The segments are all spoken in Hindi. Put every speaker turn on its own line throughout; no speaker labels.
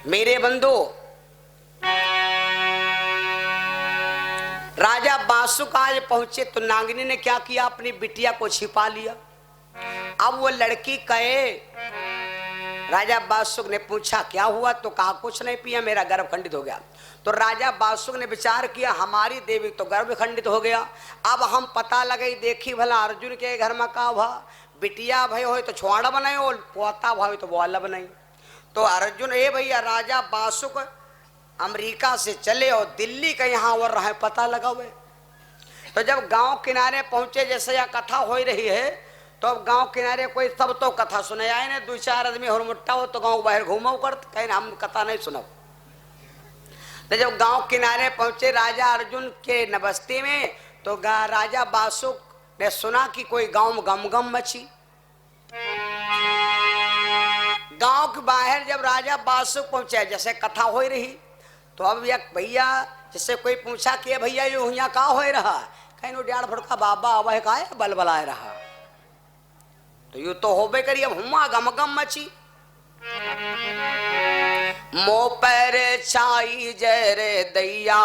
मेरे बंधु, राजा बासुक आज पहुंचे तो नागिनी ने क्या किया, अपनी बिटिया को छिपा लिया। अब वो लड़की कहे, राजा बासुक ने पूछा क्या हुआ, तो कहा कुछ नहीं पिया, मेरा गर्भ खंडित हो गया। तो राजा बासुक ने विचार किया, हमारी देवी तो गर्भ खंडित हो गया, अब हम पता लगे देखी भला अर्जुन के घर में का भा, बिटिया भय हो तो छोड़ा बनाई और पोता भाई तो बोला बनाई। तो अर्जुन ए भैया राजा बासुक अमेरिका से चले और दिल्ली का यहाँ और रहे पता लगा हुए। तो जब गांव किनारे पहुंचे, जैसे यह कथा हो रही है, तो अब गांव किनारे कोई सब तो कथा सुने आए ने, दो चार आदमी और मुट्टा हो तो गांव बाहर घूमो कर, कहीं हम कथा नहीं सुनो। तो जब गांव किनारे पहुंचे राजा अर्जुन के नबस्ती में, तो राजा बासुक ने सुना कि कोई गांव में गम गम मची। गांव के बाहर जब राजा बासुक पहुंचे, जैसे कथा हो रही, तो अब एक भैया जिससे कोई पूछा कि भैया ये यहाँ का हो रहा, कहीं डाढ़ फड़का बाबा वह का है बल बलाए रहा, तो यू तो होबे करी। अब हुआ गम गम मची, मो पर छाई जरे दैया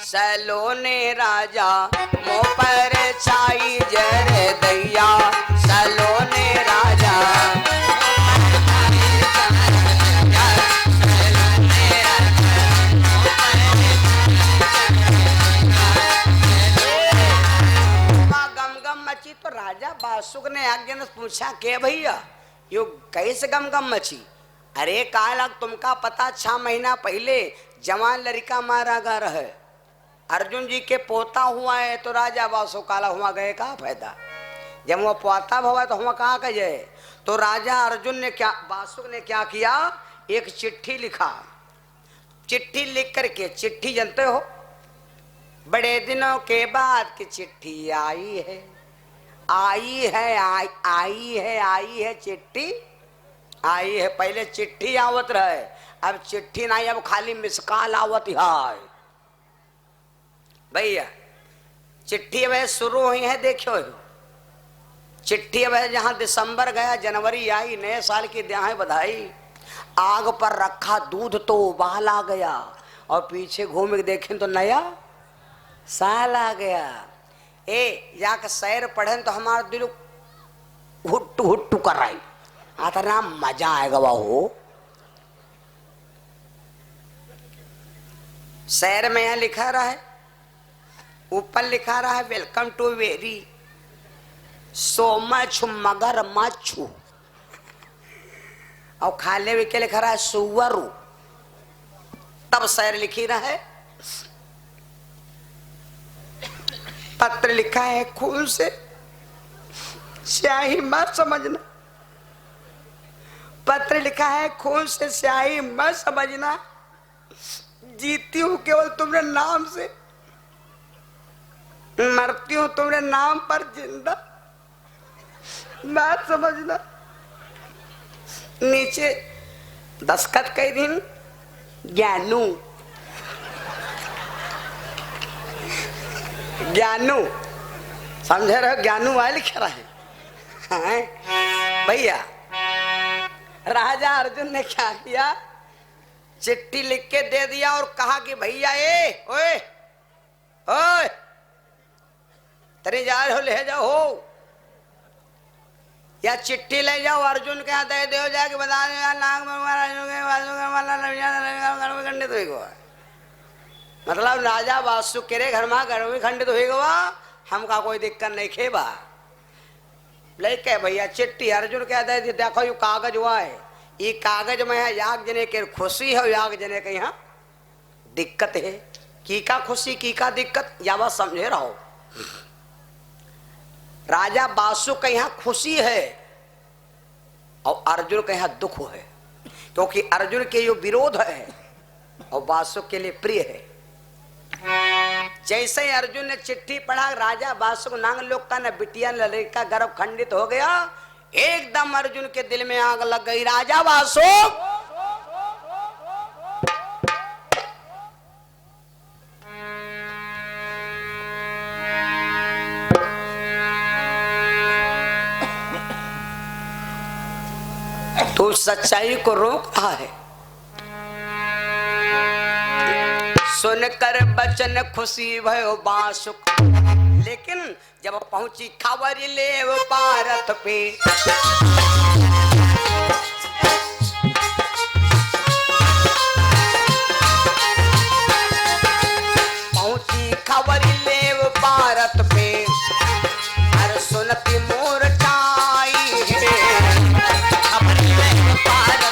सलोने राजा, मो पर छाई जरे दैया सलोने राजा। तो राजा बासुक ने आज्ञा ने पूछा के भैया यो कैसे गम गम मची। अरे काल तुमका पता 6 महीना पहले जवान लड़का मारा गया रहे, अर्जुन जी के पोता हुआ है, तो राजा बासुक काला हुआ गए का फायदा, जब वो पोता हुआ तो हुआ कहाँ का जाए। तो राजा अर्जुन ने क्या, बासुक ने क्या किया, एक चिट्ठी लिखा। चिट्ठी लिख करके, चिट्ठी जानते हो बड़े दिनों के बाद की चिट्ठी आई है, आई है, आई है, आई है, चिट्ठी आई है। पहले चिट्ठी आवत रहे, अब चिट्ठी नहीं, अब खाली मिसकाल आवत है भैया। चिट्ठी अब शुरू हुई है, देखो चिट्ठी अब जहां दिसंबर गया जनवरी आई, नए साल की देहाएं बधाई, आग पर रखा दूध तो उबाल आ गया, और पीछे घूम के देखें तो नया साल आ गया। ए जाकर शहर पढ़े तो हमारा दिल हुट्टू हुट्टू कर रहा है, आता ना मजा आएगा वाहो। शहर में यहां लिखा रहा है, ऊपर लिखा रहा है welcome to very so much मगर मच्छू, और खाले भी के लिखा रहा है सुअरू, तब शहर लिखी रहा है। पत्र लिखा है खून से स्याही मत समझना, पत्र लिखा है खून से स्याही मत समझना, जीती हूं केवल तुम्हारे नाम से, मरती हूं तुम्हारे नाम पर जिंदा मत समझना। नीचे दस्तखत कई दिन ज्ञानू, ज्ञानू समझे रहे, ज्ञानू वाले लिख रहा है भैया। राजा अर्जुन ने क्या किया, चिट्ठी लिख के दे दिया और कहा कि भैया ए ओए ओए तेरे जा रहे हो, ले जाओ हो, या चिट्ठी ले जाओ अर्जुन के यहाँ दे दो, जाके बता दो। मतलब राजा वासुक के घर में गर्भ खंडित होगा, हमका कोई दिक्कत नहीं खेबा। लेके भैया चिट्ठी अर्जुन क्या दे दी, देखो ये कागज हुआ है, ये कागज में है याग जने के खुशी है, याग जने के यहाँ दिक्कत है। की का खुशी की का दिक्कत, या बात समझे रहो। राजा बासुक के यहाँ खुशी है और अर्जुन के यहाँ दुख है, क्योंकि अर्जुन के यो विरोध है और बासुक के लिए प्रिय है। जैसे ही अर्जुन ने चिट्ठी पढ़ा, राजा बासुक नांग लोग का न बिटिया लड़का गर्भ खंडित हो गया, एकदम अर्जुन के दिल में आग लग गई। राजा बासुक तू सच्चाई को रोक रहा है, सुनकर बचन खुशी भयो बासुक। लेकिन जब पहुंची खबर ले वो पारत पे, पहुंची खबर ले वो पारत पे, हर सुनती मोर चाई है, खबर ले वो पारत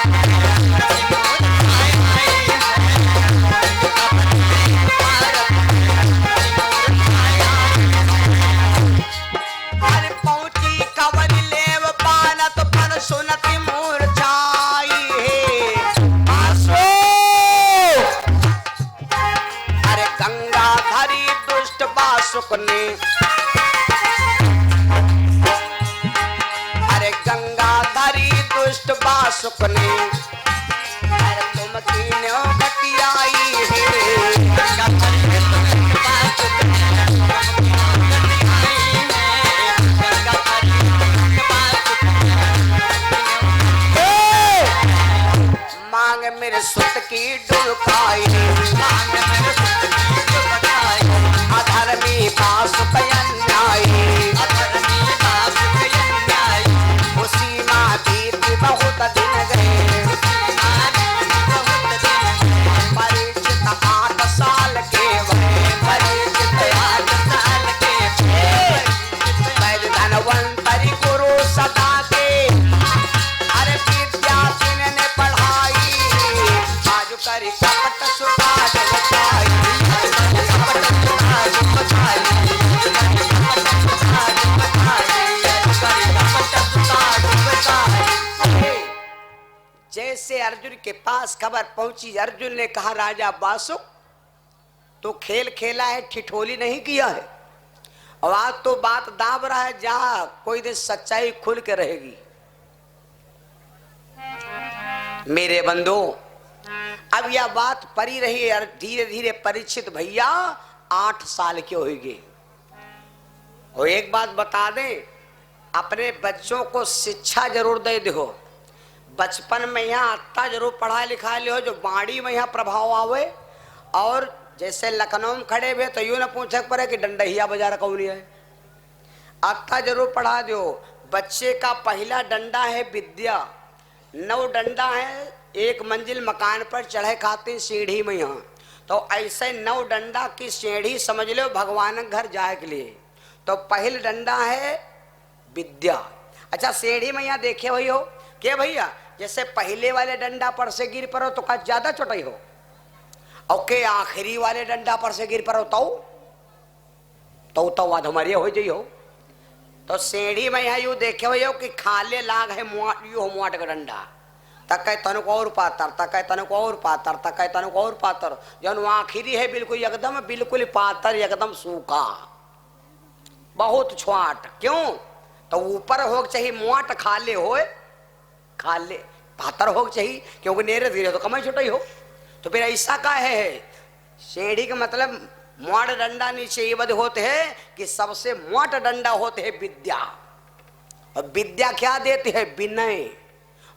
सुनती मूर्छाई है आसो। अरे गंगाधरी दुष्ट बासुक ने, अरे गंगाधरी दुष्ट बासुक ने, अरे तुम तीनों घटियाई है, गंगाधरी दुष्ट बासुक ने, मांग मेरे सुत की डुलकाई, मांग मेरे सुत की डुलकाई, अधर्मी बासुक अन्यायी, अधर्मी बासुक अन्यायी, उसी माँ बीती बहुत दिन गए, परिचित 8 साल के भये, परिचित 8 साल के भये, वैद्य धनवंतरी गुरु सदा के, अरे विद्यार्थी ने पढ़ाई, करी कपट सुधार बताई, कपट सुधार बताई, कपट सुधार बताई। जैसे अर्जुन के पास खबर पहुंची, अर्जुन ने कहा राजा बासुक तो खेल खेला है, ठिठोली नहीं किया है, और आज तो बात दाब रहा है, जहां कोई दिन सच्चाई खुल के रहेगी। मेरे बंधु अब यह बात परी रही है, धीरे धीरे परीक्षित भैया 8 साल के होंगे। और एक बात बता दें, अपने बच्चों को शिक्षा जरूर दे दो, बचपन में यहाँ अत्ता जरूर पढ़ा लिखा लियो जो बाड़ी में यहाँ प्रभाव आवे। और जैसे लखनऊ में खड़े हुए तो यूं न पूछे पड़े कि डंडहिया बाजार कौन है, अत्ता जरूर पढ़ा दो। बच्चे का पहला डंडा है विद्या, 9 डंडा है, 1 मंजिल मकान पर चढ़े खाते सीढ़ी में यहाँ, तो ऐसे 9 डंडा की सीढ़ी समझ लो भगवान घर जाए के लिए। तो पहले डंडा है विद्या। अच्छा सीढ़ी में यहाँ देखे हुई हो क्या भैया, जैसे पहले वाले डंडा पर से गिर पड़ो तो का ज्यादा चोटाई हो, और के आखिरी वाले डंडा पर से गिर पड़ो तो वाद हमारी हो जाई हो। तो सीढ़ी में यहाँ यूं देखे हुए हो कि खाले लाग है मोट का डंडा, तक तनुक और पातर, तक तनुक और पातर, तक तनुक और पातर, जन आखिरी है बिल्कुल पातर, एकदम सूखा, बहुत छुआट। क्यों? तो ऊपर हो चाहिए मोट खाले हो, खाले पातर हो चाहिए, क्योंकि नेरे धीरे तो कमाई छोटा ही हो। तो फिर ऐसा का है सीढ़ी का मतलब मोट डंडा नीचे ये बद होते हैं कि सबसे मोट डंडा होते है विद्या। और विद्या क्या देती है? विनय।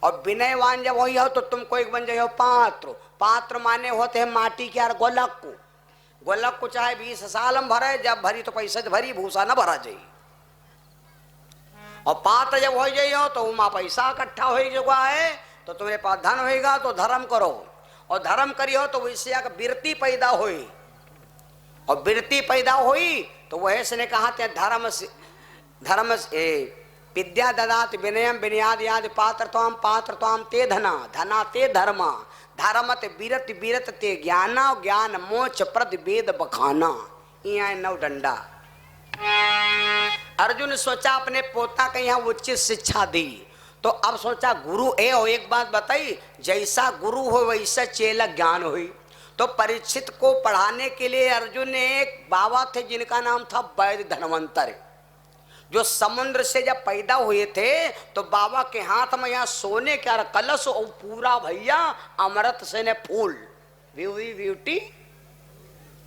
और विनयवान जब वही हो तो तुम कोई बन जाओ पात्र। पात्र माने होते हैं माटी के यार गोलक को। गोलक को चाहे 20 साल में भरे, जब भरी तो पैसे भरी, भूसा न भरा जाये। और पात्र जब हो जाइयो तो वहां पैसा इकट्ठा हो जगह है, तो तुम्हारे पास धन होगा तो धर्म करो, और धर्म करियो तो वैसे वृत्ति पैदा हुई, और वृत्ति पैदा हुई तो वह से ने कहा धर्म विद्या ददात विनयम विनयाद याद पात्र त्वाम ते धना धना ते धर्मा धर्मत बीरत बीरत ते ज्ञाना ज्ञान मोच प्रद वेद बखाना। यहाँ 9 डंडा। अर्जुन सोचा अपने पोता के यहाँ उचित शिक्षा दी, तो अब सोचा गुरु हो। एक बात बताई, जैसा गुरु हो वैसा चेला ज्ञान हुई। तो परीक्षित को पढ़ाने के लिए अर्जुन ने एक बाबा थे जिनका नाम था वैद्य धनवंतर, जो समुद्र से जब पैदा हुए थे तो बाबा के हाथ में यहाँ सोने का कलश और पूरा भैया अमृत से ने फूल ब्यूटी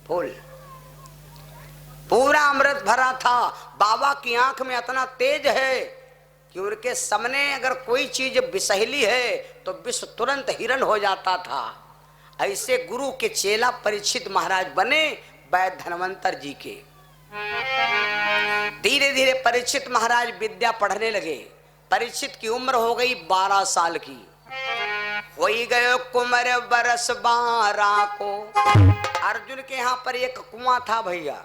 फूल पूरा अमृत भरा था। बाबा की आंख में इतना तेज है कि उनके सामने अगर कोई चीज विषैली है तो विष तुरंत हिरण हो जाता था। ऐसे गुरु के चेला परीक्षित महाराज बने वैद्य धन्वंतर जी के। धीरे धीरे परीक्षित महाराज विद्या पढ़ने लगे। परीक्षित की उम्र हो गई 12 साल की। हो गए कुमर बरस 12 को। अर्जुन के यहाँ पर एक कुआं था भैया।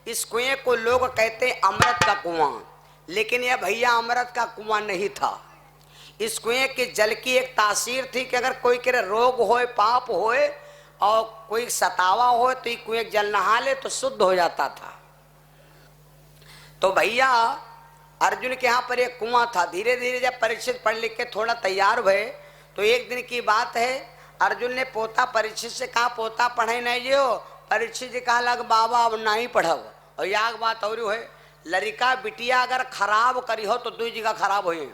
इस कुएं को लोग कहते अमृत का कुआं, लेकिन यह भैया अमृत का कुआं नहीं था। इस कुएं के जल की एक तासीर थी कि अगर कोई के रोग होए, पाप होए और कोई सतावा हो तो ये कुएं जल नहा ले तो शुद्ध हो जाता था। तो भैया अर्जुन के यहाँ पर एक कुआं था। धीरे धीरे जब परीक्षित पढ़ लिख के थोड़ा तैयार हुए तो एक दिन की बात है, अर्जुन ने पोता परीक्षित से कहा पोता पढ़े नहीं जो। परीक्षित जी कहा लग बाबा अब नहीं पढ़ब। और याग बात और है, लड़का बिटिया अगर खराब करी हो तो 2 जगह खराब हुई।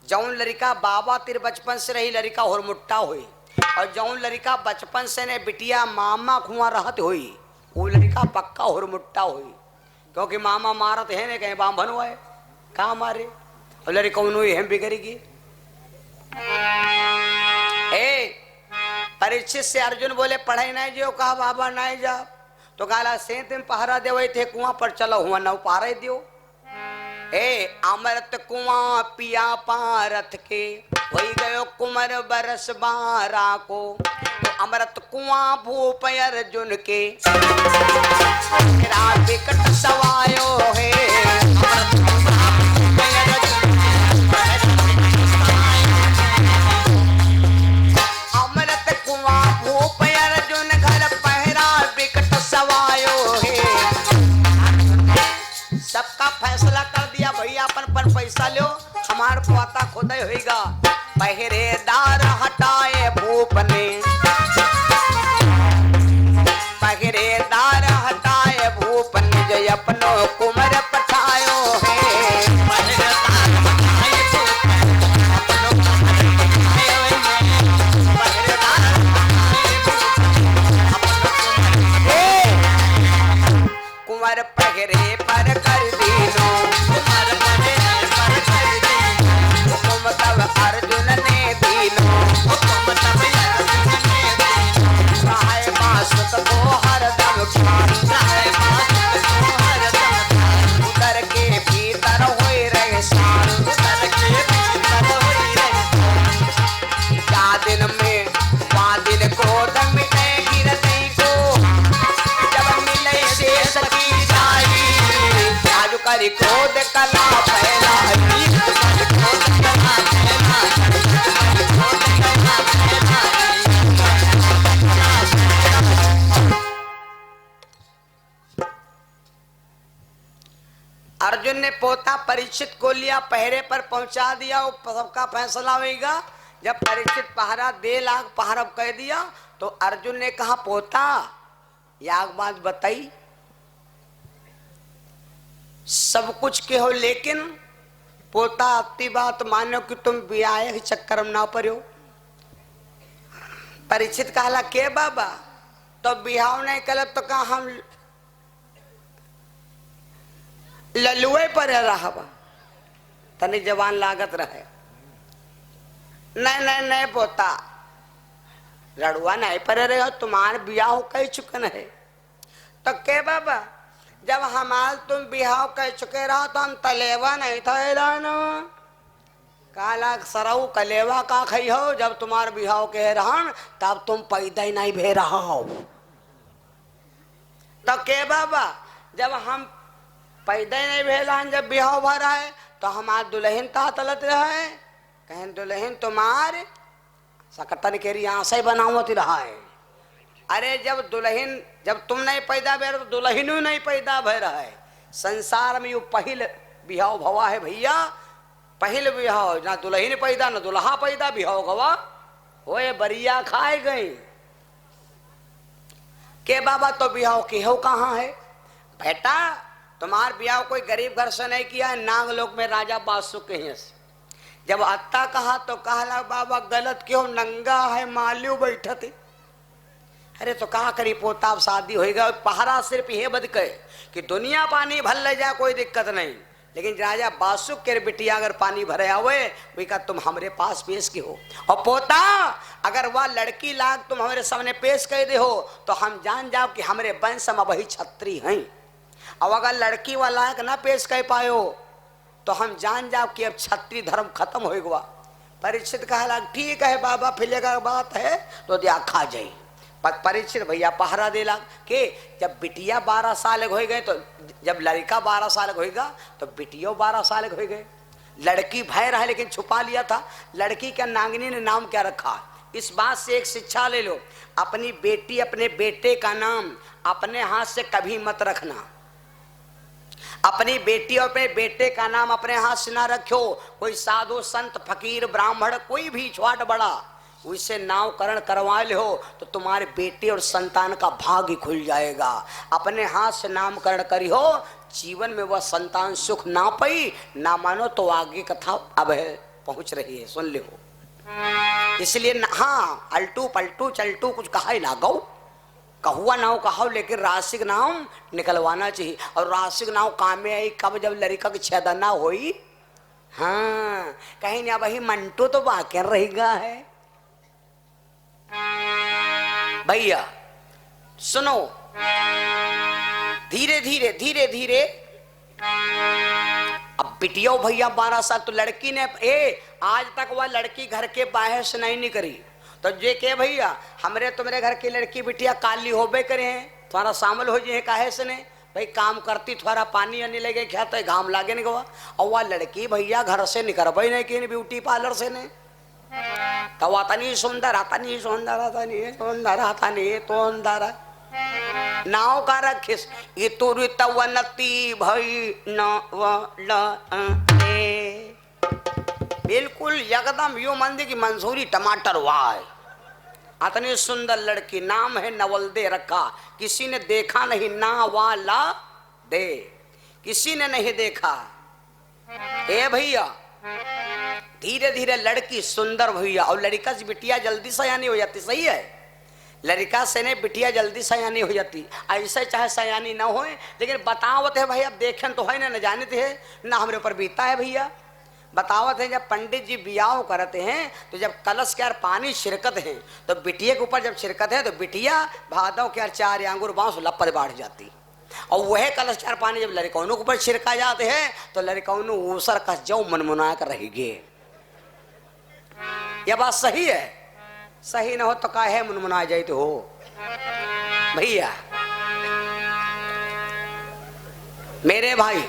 जौन लड़का बाबा तेरे बचपन से रही लड़का होरमुट्टा हुई, और जौन लड़का बचपन से ने बिटिया मामा खुआ रहत हुई वो लड़का पक्का होरमुट्टा हुई। क्योंकि मामा मारत है ने कहीं बाम भनुआ है कहाँ मारे, और लड़का उन्होंने हम बिगड़ेगी। परीक्षित से अर्जुन बोले पढ़े नहीं जो। कहा बाबा नहीं जा। तो कहा से तुम पहरा देवे थे कुआं पर, चलो हुआ न पारे दियो। अमृत कुआं पिया पारथ के, वही गयो कुमर बरस 12 को। तो अमृत कुआं भूप अर्जुन के, विकट सवायो है। अमृत कुआं भूप अर्जुन घर पहरा विकट सवायो है। सबका फैसला कर दिया भैया अपन पर पैसा लो, हमार पोता खुदा होगा। पहरेदार हटाए भूप ने, पहरेदार हटाए भूप ने, जय अपनो कुमर पठायो है। कुंवर पहरे पर कर दीनो, कुंवर पहरे पर कर दीनो, हुकुम तब अर्जुन ने दीनो, हुकुम तब अर्जुन ने दीनो। राहे मासुत को हरदम ख्याल, राहे मासुत को हरदम ख्याल। उदर के भीतर होई रहे साल, उदर के भीतर होई रहे साल। क्या दिन में वहाँ दिन को दम मिटे गिरते को, जब मिले से सकी करी क्रोध कला फैलाई, क्रोध कला फैलाई। अर्जुन ने पोता परीक्षित को लिया, पहरे पर पहुंचा दिया। वो सबका फैसला होगा। जब परीक्षित पहरा दे लाग पहरा कह दिया तो अर्जुन ने कहा पोता याग बात बताई, सब कुछ के हो, लेकिन पोता अपनी बात मानो कि तुम ब्याह के चक्कर में ना पड़ो। परीक्षित कहला के बाबा, तो बिहाव नहीं कल तो कहा हम ललुए पर रहबा, तनी जवान लागत रहे। नहीं नहीं नहीं पोता लड़ुआ नहीं पर रहे हो, तुम्हारे ब्याह कह चुकन है। तो के बाबा जब हमार तुम बिहाव कह चुके रहो तो हम तलेवा नहीं थे रहना। काला सरऊ कलेवा का खई हो, जब तुम्हार बिहाव कह रहन तब तुम पैदा ही नहीं भे रहा हो। तो के बाबा जब हम पैदा ही नहीं भेला, जब बिहाव भरा है तो हमार दुल्हन ता तलत रहे। कहें दुल्हन तुम्हारे सकटन के रिया से बनावत रहा है। अरे जब दुल्हन जब तुम नहीं पैदा भे तो दुल्हन नहीं पैदा भे रहा है। संसार में यू पहिल बिहाव भवा है भैया, पहिल बिहाव, ना दुल्हन पैदा ना दुल्हा पैदा, बिहाव गवा होए बरिया खाए गई। के बाबा तो बिहाव के हो कहाँ है बेटा, तुम्हार बिहाव कोई गरीब घर से नहीं किया है, नाग लोक में राजा बासुक के हैं। जब अत्ता कहा तो कहला बाबा गलत क्यों, नंगा है माल्यू बैठा थे। अरे तो कहा करी पोता अब शादी होएगा। पहरा सिर्फ ये बद कहे कि दुनिया पानी भल ले जाए कोई दिक्कत नहीं, लेकिन राजा बासुक के बिटिया अगर पानी भरे आवे वही का तुम हमारे पास पेश की हो, और पोता अगर वह लड़की लाग तुम हमारे सामने पेश कर दे हो तो हम जान जाओ कि हमारे वंश में वही छत्री हैं। और अगर लड़की वाला ना पेश कर पायो तो हम जान जाओ कि अब छत्री धर्म खत्म हो गया। परीक्षित कहा ठीक है बाबा, फिर का बात है तो दिया खा जाई। परीक्षित भैया पहरा देला कि जब बिटिया 12 साल हो गए तो जब लड़का 12 साल होगा तो बिटियो 12 साल हो गए। लड़की भय रहा लेकिन छुपा लिया था। लड़की का नागिनी ने नाम क्या रखा? इस बात से एक शिक्षा ले लो, अपनी बेटी अपने बेटे का नाम अपने हाथ से कभी मत रखना। अपनी बेटी और अपने बेटे का नाम अपने हाथ से ना रखो। कोई साधु संत फकीर ब्राह्मण कोई भी छोटा बड़ा उससे नामकरण करवा ले हो तो तुम्हारे बेटे और संतान का भाग्य खुल जाएगा। अपने हाथ से नामकरण करी हो, जीवन में वह संतान सुख ना पाई ना मानो तो आगे कथा अब है पहुंच रही है, सुन ले हो। इसलिए हाँ अल्टू पलटू चलटू कुछ कहा ही ना गौ, कहुआ नाव कहो लेकिन राशिक नाम निकलवाना चाहिए। और राशिक नाव काम में आई कब? जब लड़का की छेदना हुई। हाँ कहीं ना भाई मंटू तो बाकी रहेगा है। भैया सुनो, धीरे धीरे धीरे धीरे अब बिटिया भैया 12 साल तो लड़की ने आज तक वह लड़की घर के बाहर से नहीं करी तो जे के भैया हमरे तुम्हारे घर की लड़की बिटिया काली होबे करे हैं, थोड़ा शामिल हो जाए काहे से ने भाई काम करती थोड़ा पानी आने लगे क्या तो घाम लागे नहीं गवा। और वह लड़की भैया घर से निकलबे नहीं कि ब्यूटी पार्लर से ने तो आता नहीं सुंदर आता नहीं सुंदर आता नहीं सुंदर आता नहीं तो अंदर नाव का रखिस ये तो रितवनती भई बिल्कुल एकदम यो मंदिर की मंसूरी टमाटर वाय। इतनी सुंदर लड़की नाम है नवलदे रखा, किसी ने देखा नहीं ना वाला दे, किसी ने नहीं देखा। ए भैया धीरे धीरे लड़की सुंदर भैया और लड़का से बिटिया जल्दी सयानी हो जाती। सही है, लड़का से ने बिटिया जल्दी सयानी हो जाती। ऐसे चाहे सयानी ना हो लेकिन बतावत है भाई, अब देखें तो है ना जाने थे ना हमारे ऊपर बीता है भैया। बतावत है जब पंडित जी बियाह करते हैं तो जब कलश के यार पानी छिड़कत है तो बिटिया के ऊपर जब छिड़कत है तो बिटिया भादों के यार 4 आंगुर बांस लपट बाढ़ जाती। और वह कलश के यार पानी जब लड़कौनों के ऊपर छिड़का जाते हैं तो लड़कौनों ऊसर कस जाओ मनमुना कर रहेगी। यह बात सही है, सही ना हो तो काहे मनमुना जाए तो हो भैया। मेरे भाई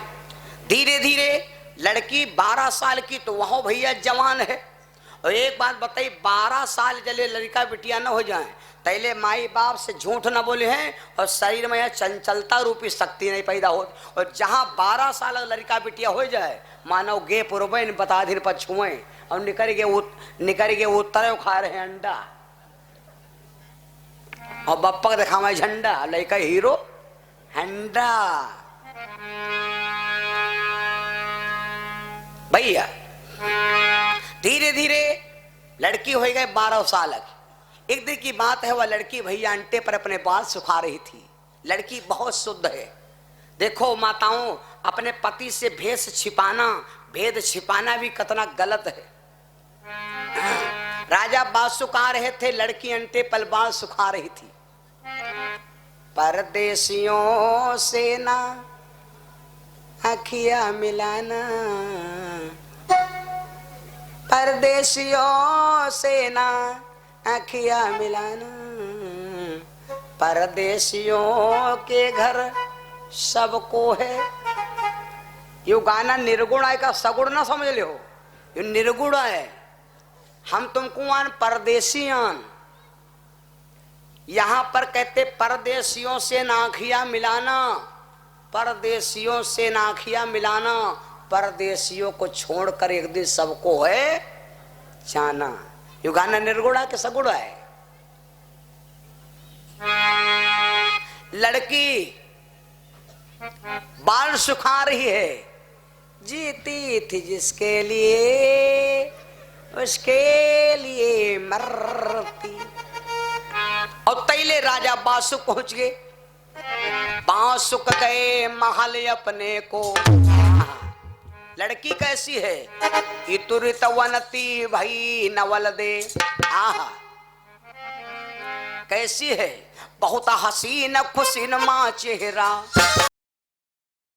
धीरे धीरे लड़की 12 साल की तो वह भैया जवान है। और एक बात बताई 12 साल जले लड़का बिटिया न हो जाए पहले माई बाप से झूठ न बोले हैं और शरीर में चंचलता रूपी शक्ति नहीं पैदा हो। और जहां 12 साल लड़का बिटिया हो जाए मानव गे पूर्व बता दिन पर छुए और निकल के उत्तर खा रहे अंडा और बप्पा दिखावा झंडा लड़का हीरो हंडा। भैया धीरे धीरे लड़की हो गए 12 साल की। एक दिन की बात है, वह लड़की भैया अंटे पर अपने बाल सुखा रही थी। लड़की बहुत शुद्ध है। देखो माताओं, अपने पति से भेद छिपाना भी कितना गलत है। राजा बाल सुखा रहे थे, लड़की अंटे पर बाल सुखा रही थी। परदेशियों से ना अखियां मिलाना, परदेशियों से ना अखियां मिलाना, परदेशियों के घर सबको है। ये गाना निर्गुण है का सगुण ना समझ ले हो, ये निर्गुण है। हम तुमको आन परदेशियान, यहां पर कहते परदेशियों से नाखियां मिलाना, परदेशियों से नाखियां मिलाना, परदेशियों को छोड़कर एक दिन सबको है जाना। ये गाना निर्गुणा के सगुण है। लड़की बाल सुखा रही है, जीती थी जिसके लिए उसके लिए मरती। और तैले राजा बासुक पहुंच गए। बासुक गए महल अपने को, लड़की कैसी है? इतुरितवनती भई नवल दे। आहा कैसी है? बहुत हसीन खुशीन माँ चेहरा।